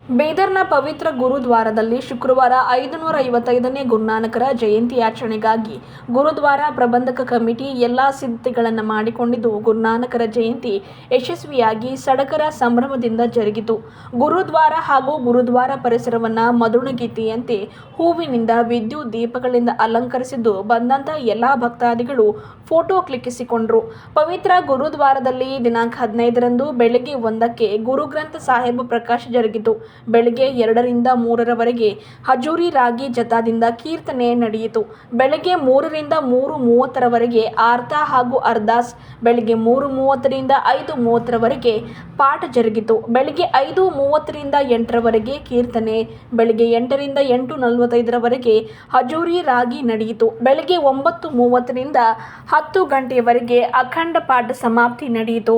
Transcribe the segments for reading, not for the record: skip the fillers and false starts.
ಬೀದರ್ನ ಪವಿತ್ರ ಗುರುದ್ವಾರದಲ್ಲಿ ಶುಕ್ರವಾರ 555ನೇ ಗುರುನಾನಕರ ಜಯಂತಿಯಾಚರಣೆಗಾಗಿ ಗುರುದ್ವಾರ ಪ್ರಬಂಧಕ ಕಮಿಟಿ ಎಲ್ಲಾ ಸಿದ್ಧತೆಗಳನ್ನು ಮಾಡಿಕೊಂಡಿದ್ದು, ಗುರುನಾನಕರ ಜಯಂತಿ ಯಶಸ್ವಿಯಾಗಿ ಸಡಗರ ಸಂಭ್ರಮದಿಂದ ಜರುಗಿತು. ಗುರುದ್ವಾರ ಹಾಗೂ ಗುರುದ್ವಾರ ಪರಿಸರವನ್ನು ಮಧುರಗೀತೆಯಂತೆ ಹೂವಿನಿಂದ, ವಿದ್ಯುತ್ ದೀಪಗಳಿಂದ ಅಲಂಕರಿಸಿದ್ದು, ಬಂದಂತ ಎಲ್ಲಾ ಭಕ್ತಾದಿಗಳು ಫೋಟೋ ಕ್ಲಿಕ್ಕಿಸಿಕೊಂಡರು. ಪವಿತ್ರ ಗುರುದ್ವಾರದಲ್ಲಿ ದಿನಾಂಕ 15ರಂದು ಬೆಳಗ್ಗೆ 1ಕ್ಕೆ ಗುರುಗ್ರಂಥ ಸಾಹಿಬ್ ಪ್ರಕಾಶ ಜರುಗಿತು. ಬೆಳಗ್ಗೆ 2ರಿಂದ 3ರವರೆಗೆ ಹಜೂರಿ ರಾಗಿ ಜಥಾದಿಂದ ಕೀರ್ತನೆ ನಡೆಯಿತು. ಬೆಳಗ್ಗೆ 3ರಿಂದ 3:30ರವರೆಗೆ ಆರ್ತಾ ಹಾಗೂ ಅರ್ದಾಸ್, ಬೆಳಗ್ಗೆ 3:30ರಿಂದ 5:30ರವರೆಗೆ ಪಾಠ ಜರುಗಿತು. ಬೆಳಗ್ಗೆ 5:30ರಿಂದ 8ರವರೆಗೆ ಕೀರ್ತನೆ, ಬೆಳಗ್ಗೆ 8ರಿಂದ 8:45ರವರೆಗೆ ಹಜೂರಿ ರಾಗಿ ನಡೆಯಿತು. ಬೆಳಗ್ಗೆ 9:30ರಿಂದ 10 ಗಂಟೆಯವರೆಗೆ ಅಖಂಡ ಪಾಠ ಸಮಾಪ್ತಿ ನಡೆಯಿತು.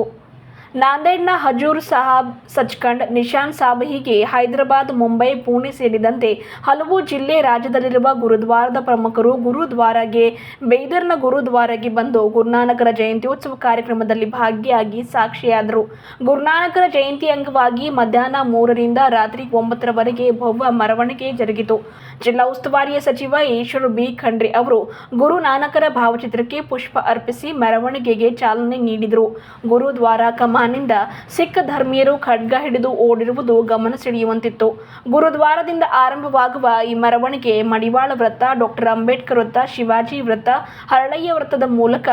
ನಾಂದೇಡ್ನ ಹಜೂರ್ ಸಾಹಬ್ ಸಚ್ಖಂಡ್, ನಿಶಾನ್ ಸಾಬ್ ಹೀಗೆ ಹೈದರಾಬಾದ್, ಮುಂಬೈ, ಪುಣೆ ಸೇರಿದಂತೆ ಹಲವು ಜಿಲ್ಲೆ, ರಾಜ್ಯದಲ್ಲಿರುವ ಗುರುದ್ವಾರದ ಪ್ರಮುಖರು ಗುರುದ್ವಾರಗೆ, ಬೀದರ್ನ ಗುರುದ್ವಾರಗೆ ಬಂದು ಗುರುನಾನಕರ ಜಯಂತ್ಯೋತ್ಸವ ಕಾರ್ಯಕ್ರಮದಲ್ಲಿ ಭಾಗಿಯಾಗಿ ಸಾಕ್ಷಿಯಾದರು. ಗುರುನಾನಕರ ಜಯಂತಿ ಅಂಗವಾಗಿ ಮಧ್ಯಾಹ್ನ 3ರಿಂದ ರಾತ್ರಿ 9ರವರೆಗೆ ಭವ್ಯ ಮೆರವಣಿಗೆ ಜರುಗಿತು. ಜಿಲ್ಲಾ ಉಸ್ತುವಾರಿ ಸಚಿವ ಈಶ್ವರ್ ಬಿ ಖಂಡ್ರೆ ಅವರು ಗುರುನಾನಕರ ಭಾವಚಿತ್ರಕ್ಕೆ ಪುಷ್ಪ ಅರ್ಪಿಸಿ ಮೆರವಣಿಗೆಗೆ ಚಾಲನೆ ನೀಡಿದರು. ಗುರುದ್ವಾರ ಕಮಾನಿಂದ ಸಿಖ್ ಧರ್ಮೀಯರು ಖಡ್ಗ ಹಿಡಿದು ಓಡಿರುವುದು ಗಮನ ಸೆಳೆಯುವಂತಿತ್ತು. ಗುರುದ್ವಾರದಿಂದ ಆರಂಭವಾಗುವ ಈ ಮೆರವಣಿಗೆ ಮಡಿವಾಳ ವೃತ್ತ, ಡಾ. ಅಂಬೇಡ್ಕರ್ ವೃತ್ತ, ಶಿವಾಜಿ ವೃತ್ತ, ಹರಳಯ್ಯ ವೃತ್ತದ ಮೂಲಕ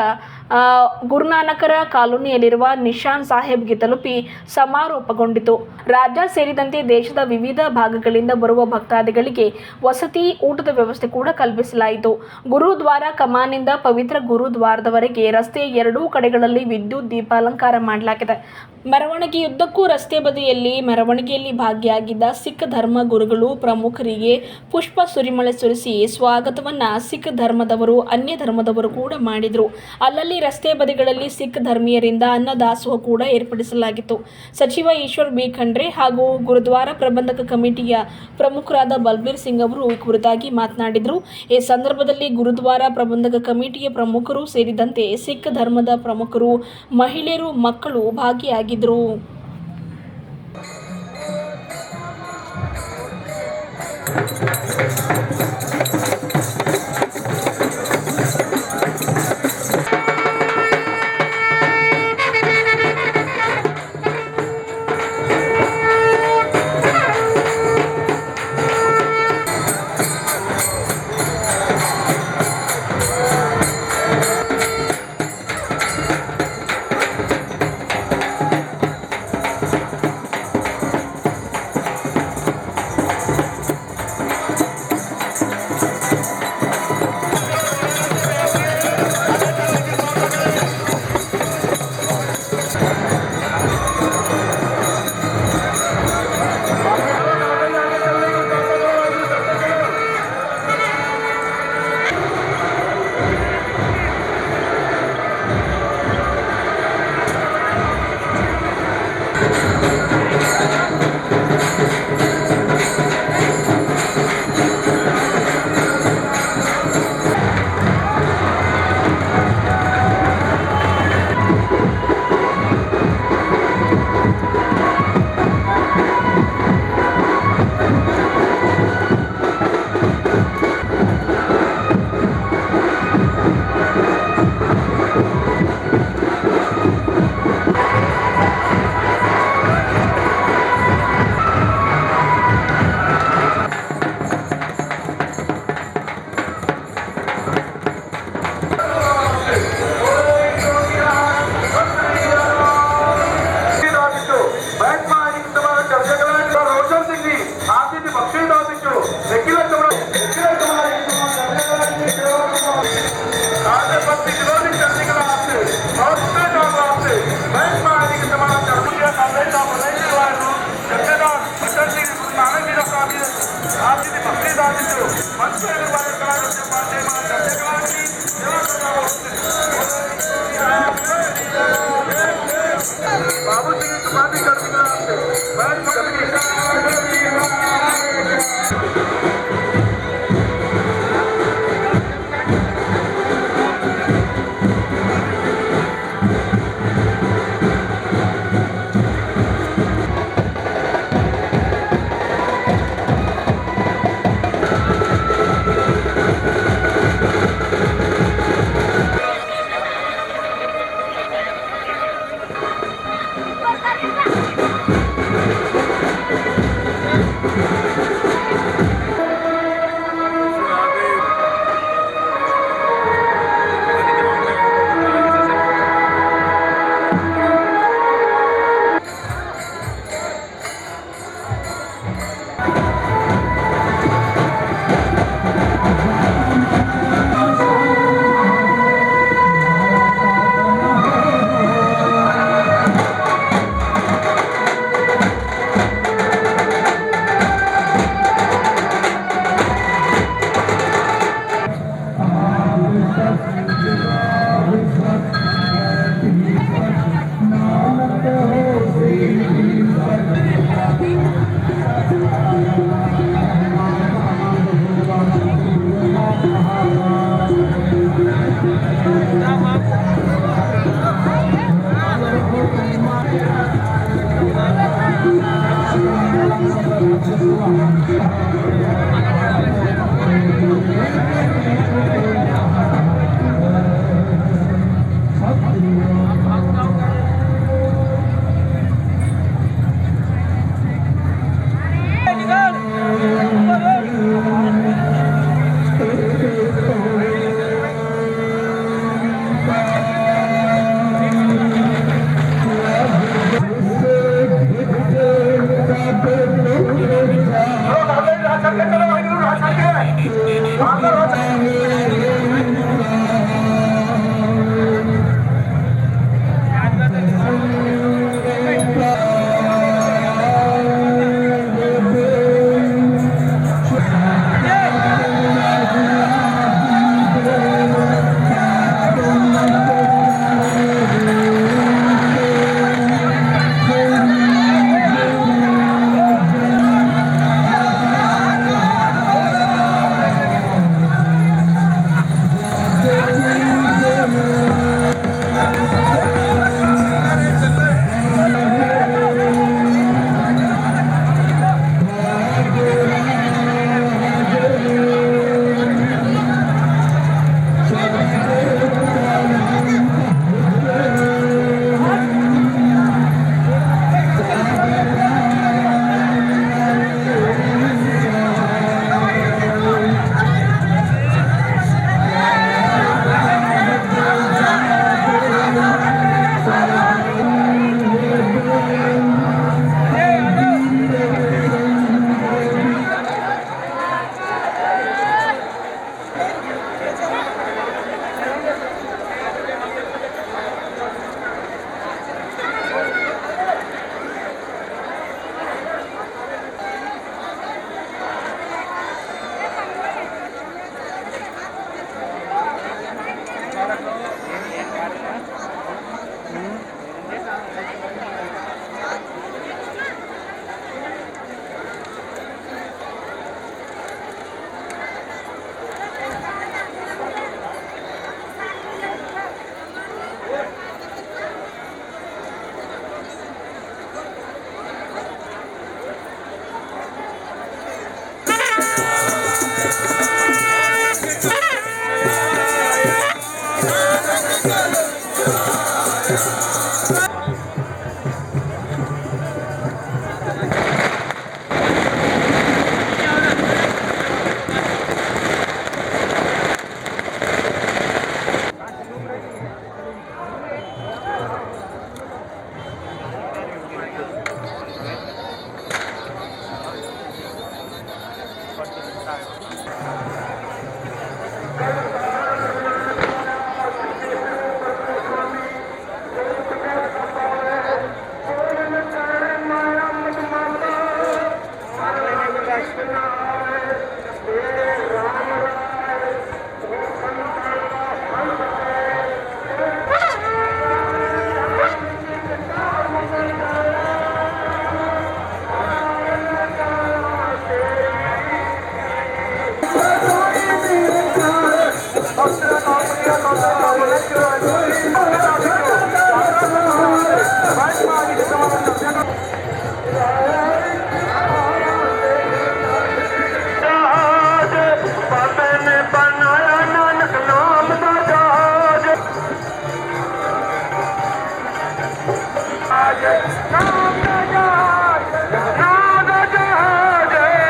ಗುರುನಾನಕರ ಕಾಲೋನಿಯಲ್ಲಿರುವ ನಿಶಾನ್ ಸಾಹೇಬ್ಗೆ ತಲುಪಿ ಸಮಾರೋಪಗೊಂಡಿತು. ರಾಜ್ಯ ಸೇರಿದಂತೆ ದೇಶದ ವಿವಿಧ ಭಾಗಗಳಿಂದ ಬರುವ ಭಕ್ತಾದಿಗಳಿಗೆ ವಸತಿ, ಊಟದ ವ್ಯವಸ್ಥೆ ಕೂಡ ಕಲ್ಪಿಸಲಾಯಿತು. ಗುರುದ್ವಾರ ಕಮಾನಿಂದ ಪವಿತ್ರ ಗುರುದ್ವಾರದವರೆಗೆ ರಸ್ತೆಯ ಎರಡೂ ಕಡೆಗಳಲ್ಲಿ ವಿದ್ಯುತ್ ದೀಪಾಲಂಕಾರ ಮಾಡಲಾಗಿದೆ. ಮೆರವಣಿಗೆಯುದ್ದಕ್ಕೂ ರಸ್ತೆ ಬದಿಯಲ್ಲಿ ಮೆರವಣಿಗೆಯಲ್ಲಿ ಭಾಗಿಯಾಗಿದ್ದ ಸಿಖ್ ಧರ್ಮ ಗುರುಗಳು ಪ್ರಮುಖರಿಗೆ ಪುಷ್ಪ ಸುರಿಮಳೆ ಸುರಿಸಿ ಸ್ವಾಗತವನ್ನ ಸಿಖ್ ಧರ್ಮದವರು, ಅನ್ಯ ಧರ್ಮದವರು ಕೂಡ ಮಾಡಿದರು. ಅಲ್ಲಲ್ಲಿ ರಸ್ತೆ ಬದಿಗಳಲ್ಲಿ ಸಿಖ್ ಧರ್ಮೀಯರಿಂದ ಅನ್ನದಾಸೋಹ ಕೂಡ ಏರ್ಪಡಿಸಲಾಗಿತ್ತು. ಸಚಿವ ಈಶ್ವರ್ ಬಿ ಖಂಡ್ರೆ ಹಾಗೂ ಗುರುದ್ವಾರ ಪ್ರಬಂಧಕ ಕಮಿಟಿಯ ಪ್ರಮುಖರಾದ ಬಲ್ಬೀರ್ ಸಿಂಗ್ ಅವರು ಈ ಕುರಿತಾಗಿ ಮಾತನಾಡಿದರು. ಈ ಸಂದರ್ಭದಲ್ಲಿ ಗುರುದ್ವಾರ ಪ್ರಬಂಧಕ ಕಮಿಟಿಯ ಪ್ರಮುಖರು ಸೇರಿದಂತೆ ಸಿಖ್ ಧರ್ಮದ ಪ್ರಮುಖರು, ಮಹಿಳೆಯರು, ಮಕ್ಕಳು ಭಾಗಿಯಾಗಿದ್ದರು.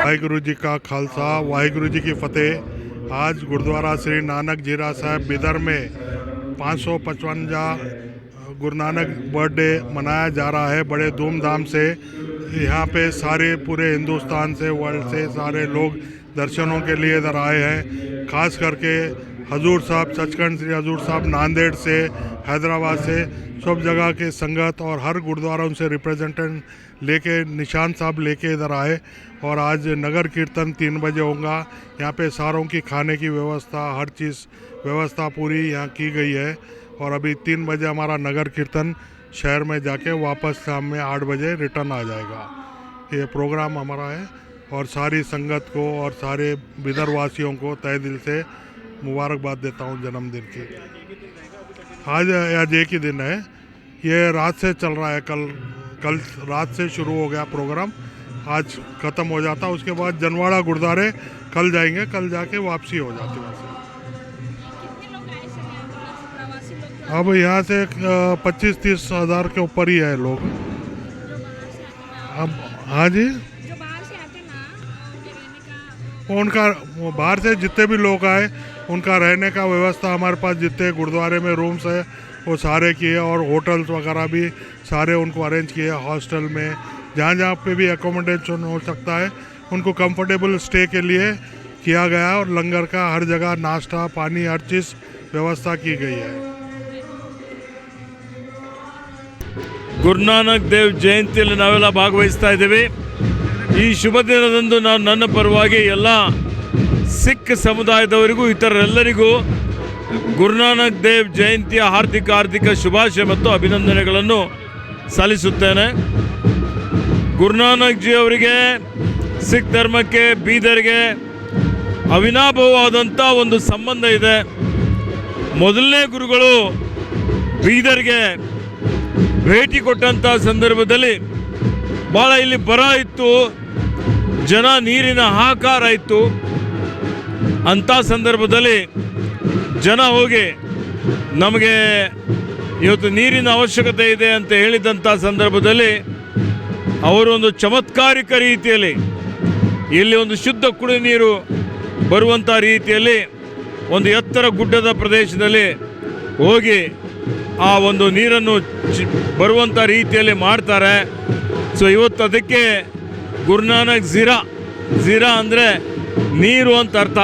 वाहिगुरु जी का खालसा, वाहिगुरु जी की फतेह। आज गुरुद्वारा श्री नानक जीरा साहब बिदर में 555 गुरु नानक बर्थडे मनाया जा रहा है बड़े धूमधाम से। यहाँ पे सारे पूरे हिंदुस्तान से, वर्ल्ड से सारे लोग दर्शनों के लिए इधर आए हैं। खास करके हजूर साहब सचखंड श्री हजूर साहब नांदेड़ से, हैदराबाद से, सब जगह के संगत और हर गुरुद्वारा उनसे रिप्रेजेंटेंट लेके निशान साहब लेके इधर आए। और आज नगर कीर्तन 3 बजे होगा। यहाँ पे सारों की खाने की व्यवस्था, हर चीज़ व्यवस्था पूरी यहाँ की गई है। और अभी 3 बजे हमारा नगर कीर्तन शहर में जाके वापस शाम में 8 बजे रिटर्न आ जाएगा। ये प्रोग्राम हमारा है और सारी संगत को और सारे बिदर वासियों को तहे दिल से मुबारकबाद देता हूँ जन्मदिन की। आज एक ही दिन है, ये रात से चल रहा है। कल रात से शुरू हो गया प्रोग्राम, आज ख़त्म हो जाता। उसके बाद जनवाड़ा गुरुद्वारे कल जाएंगे, कल जाके वापसी हो जाती वहाँ से। अब यहाँ से 25-30 हज़ार के ऊपर ही है लोग। अब हाँ जी, उनका बाहर से जितने भी लोग आए उनका रहने का व्यवस्था हमारे पास जितने गुरुद्वारे में रूम्स है वो सारे किए, और होटल्स वगैरह भी सारे उनको अरेंज किए। हॉस्टल में जहाँ जहाँ पे भी एकोमोडेशन हो सकता है उनको कंफर्टेबल स्टे के लिए किया गया है और लंगर का हर जगह नाश्ता पानी हर चीज़ व्यवस्था की गई है। ಗುರುನಾನಕ್ ದೇವ್ ಜಯಂತಿಯಲ್ಲಿ ನಾವೆಲ್ಲ ಭಾಗವಹಿಸ್ತಾ ಇದ್ದೀವಿ. ಈ ಶುಭ ದಿನದಂದು ನಾನು ನನ್ನ ಪರವಾಗಿ ಎಲ್ಲ ಸಿಖ್ ಸಮುದಾಯದವರಿಗೂ ಇತರರೆಲ್ಲರಿಗೂ ಗುರುನಾನಕ್ ದೇವ್ ಜಯಂತಿಯ ಹಾರ್ದಿಕ ಶುಭಾಶಯ ಮತ್ತು ಅಭಿನಂದನೆಗಳನ್ನು ಸಲ್ಲಿಸುತ್ತೇನೆ. ಗುರುನಾನಕ್ ಜಿ ಅವರಿಗೆ ಸಿಖ್ ಧರ್ಮಕ್ಕೆ ಬೀದರ್ಗೆ ಅವಿನಾಭಾವವಾದಂಥ ಒಂದು ಸಂಬಂಧ ಇದೆ. ಮೊದಲನೇ ಗುರುಗಳು ಬೀದರ್ಗೆ ಭೇಟಿ ಕೊಟ್ಟಂಥ ಸಂದರ್ಭದಲ್ಲಿ ಭಾಳ ಇಲ್ಲಿ ಬರ ಇತ್ತು, ಜನ ನೀರಿನ ಹಾಹಾಕಾರ ಇತ್ತು. ಅಂಥ ಸಂದರ್ಭದಲ್ಲಿ ಜನ ಹೋಗಿ ನಮಗೆ ಇವತ್ತು ನೀರಿನ ಅವಶ್ಯಕತೆ ಇದೆ ಅಂತ ಹೇಳಿದಂಥ ಸಂದರ್ಭದಲ್ಲಿ ಅವರು ಒಂದು ಚಮತ್ಕಾರಿಕ ರೀತಿಯಲ್ಲಿ ಇಲ್ಲಿ ಒಂದು ಶುದ್ಧ ಕುಡಿಯುವ ನೀರು ಬರುವಂಥ ರೀತಿಯಲ್ಲಿ ಒಂದು ಎತ್ತರ ಗುಡ್ಡದ ಪ್ರದೇಶದಲ್ಲಿ ಹೋಗಿ ಆ ಒಂದು ನೀರನ್ನು ಬರುವಂಥ ರೀತಿಯಲ್ಲಿ ಮಾಡ್ತಾರೆ. ಸೊ ಇವತ್ತು ಅದಕ್ಕೆ ಗುರುನಾನಕ್ ಝೀರಾ ಅಂದರೆ ನೀರು ಅಂತ ಅರ್ಥ.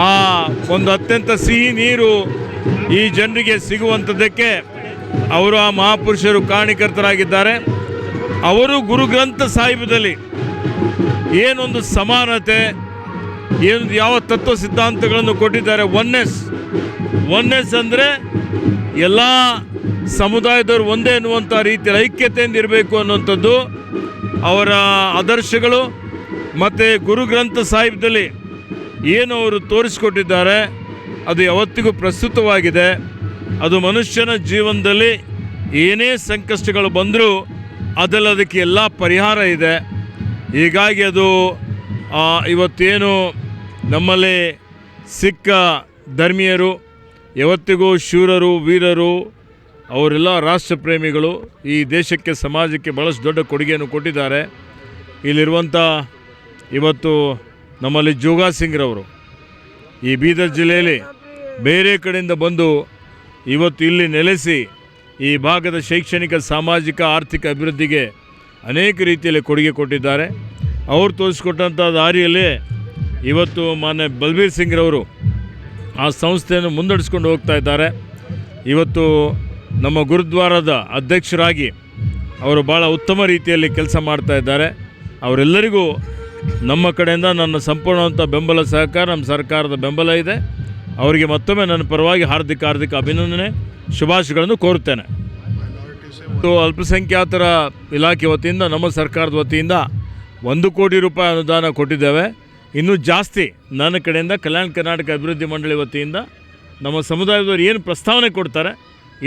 ಆ ಒಂದು ಅತ್ಯಂತ ಸಿಹಿ ನೀರು ಈ ಜನರಿಗೆ ಸಿಗುವಂಥದ್ದಕ್ಕೆ ಅವರು ಆ ಮಹಾಪುರುಷರು ಕಾರಣೀಕರ್ತರಾಗಿದ್ದಾರೆ. ಅವರು ಗುರು ಗ್ರಂಥ ಸಾಹಿಬದಲ್ಲಿ ಏನೊಂದು ಸಮಾನತೆ ಯಾವ ತತ್ವ ಸಿದ್ಧಾಂತಗಳನ್ನು ಕೊಟ್ಟಿದ್ದಾರೆ. ಒನ್ನೆಸ್ ಅಂದರೆ ಎಲ್ಲ ಸಮುದಾಯದವರು ಒಂದೇ ಅನ್ನುವಂಥ ರೀತಿಯಲ್ಲಿ ಐಕ್ಯತೆಯಿಂದ ಇರಬೇಕು ಅನ್ನುವಂಥದ್ದು ಅವರ ಆದರ್ಶಗಳು. ಮತ್ತು ಗುರು ಗ್ರಂಥ ಸಾಹಿಬ್ದಲ್ಲಿ ಏನು ಅವರು ತೋರಿಸಿಕೊಟ್ಟಿದ್ದಾರೆ ಅದು ಯಾವತ್ತಿಗೂ ಪ್ರಸ್ತುತವಾಗಿದೆ. ಅದು ಮನುಷ್ಯನ ಜೀವನದಲ್ಲಿ ಏನೇ ಸಂಕಷ್ಟಗಳು ಬಂದರೂ ಅದಕ್ಕೆ ಎಲ್ಲ ಪರಿಹಾರ ಇದೆ. ಹೀಗಾಗಿ ಅದು ಇವತ್ತೇನು ನಮ್ಮಲ್ಲಿ ಸಿಕ್ಕ ಧರ್ಮೀಯರು ಯಾವತ್ತಿಗೂ ಶೂರರು ವೀರರು ಅವರೆಲ್ಲ ರಾಷ್ಟ್ರ ಪ್ರೇಮಿಗಳು, ಈ ದೇಶಕ್ಕೆ ಸಮಾಜಕ್ಕೆ ಭಾಳಷ್ಟು ದೊಡ್ಡ ಕೊಡುಗೆಯನ್ನು ಕೊಟ್ಟಿದ್ದಾರೆ. ಇಲ್ಲಿರುವಂಥ ಇವತ್ತು ನಮ್ಮಲ್ಲಿ ಜೋಗಾ ಸಿಂಗ್ರವರು ಈ ಬೀದರ್ ಜಿಲ್ಲೆಯಲ್ಲಿ ಬೇರೆ ಕಡೆಯಿಂದ ಬಂದು ಇವತ್ತು ಇಲ್ಲಿ ನೆಲೆಸಿ ಈ ಭಾಗದ ಶೈಕ್ಷಣಿಕ ಸಾಮಾಜಿಕ ಆರ್ಥಿಕ ಅಭಿವೃದ್ಧಿಗೆ ಅನೇಕ ರೀತಿಯಲ್ಲಿ ಕೊಡುಗೆ ಕೊಟ್ಟಿದ್ದಾರೆ. ಅವರು ತೋರಿಸ್ಕೊಟ್ಟಂಥ ದಾರಿಯಲ್ಲಿ ಇವತ್ತು ಮಾನ್ಯ ಬಲ್ಬೀರ್ ಸಿಂಗ್ರವರು ಆ ಸಂಸ್ಥೆಯನ್ನು ಮುನ್ನಡೆಸ್ಕೊಂಡು ಹೋಗ್ತಾ ಇದ್ದಾರೆ. ಇವತ್ತು ನಮ್ಮ ಗುರುದ್ವಾರದ ಅಧ್ಯಕ್ಷರಾಗಿ ಅವರು ಭಾಳ ಉತ್ತಮ ರೀತಿಯಲ್ಲಿ ಕೆಲಸ ಮಾಡ್ತಾ ಇದ್ದಾರೆ. ಅವರೆಲ್ಲರಿಗೂ ನಮ್ಮ ಕಡೆಯಿಂದ ನನ್ನ ಸಂಪೂರ್ಣವಂಥ ಬೆಂಬಲ ಸಹಕಾರ, ನಮ್ಮ ಸರ್ಕಾರದ ಬೆಂಬಲ ಇದೆ. ಅವರಿಗೆ ಮತ್ತೊಮ್ಮೆ ನನ್ನ ಪರವಾಗಿ ಹಾರ್ದಿಕ ಅಭಿನಂದನೆ ಶುಭಾಶಯಗಳನ್ನು ಕೋರುತ್ತೇನೆ. ಅಲ್ಪಸಂಖ್ಯಾತರ ಇಲಾಖೆ ವತಿಯಿಂದ ನಮ್ಮ ಸರ್ಕಾರದ ವತಿಯಿಂದ 1 ಕೋಟಿ ರೂಪಾಯಿ ಅನುದಾನ ಕೊಟ್ಟಿದ್ದೇವೆ. ಇನ್ನೂ ಜಾಸ್ತಿ ನನ್ನ ಕಡೆಯಿಂದ ಕಲ್ಯಾಣ ಕರ್ನಾಟಕ ಅಭಿವೃದ್ಧಿ ಮಂಡಳಿ ವತಿಯಿಂದ ನಮ್ಮ ಸಮುದಾಯದವರು ಏನು ಪ್ರಸ್ತಾವನೆ ಕೊಡ್ತಾರೆ,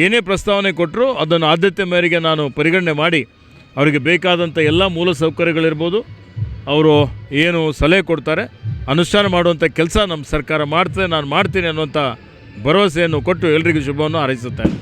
ಏನೇ ಪ್ರಸ್ತಾವನೆ ಕೊಟ್ಟರು ಅದನ್ನು ಆದ್ಯತೆ ಮೇರೆಗೆ ನಾನು ಪರಿಗಣನೆ ಮಾಡಿ ಅವರಿಗೆ ಬೇಕಾದಂಥ ಎಲ್ಲ ಮೂಲ ಸೌಕರ್ಯಗಳಿರ್ಬೋದು, ಅವರು ಏನು ಸಲಹೆ ಕೊಡ್ತಾರೆ ಅನುಷ್ಠಾನ ಮಾಡುವಂಥ ಕೆಲಸ ನಮ್ಮ ಸರ್ಕಾರ ಮಾಡ್ತದೆ, ನಾನು ಮಾಡ್ತೀನಿ ಅನ್ನುವಂಥ ಭರವಸೆಯನ್ನು ಕೊಟ್ಟು ಎಲ್ರಿಗೂ ಶುಭವನ್ನು ಹಾರೈಸುತ್ತೇನೆ.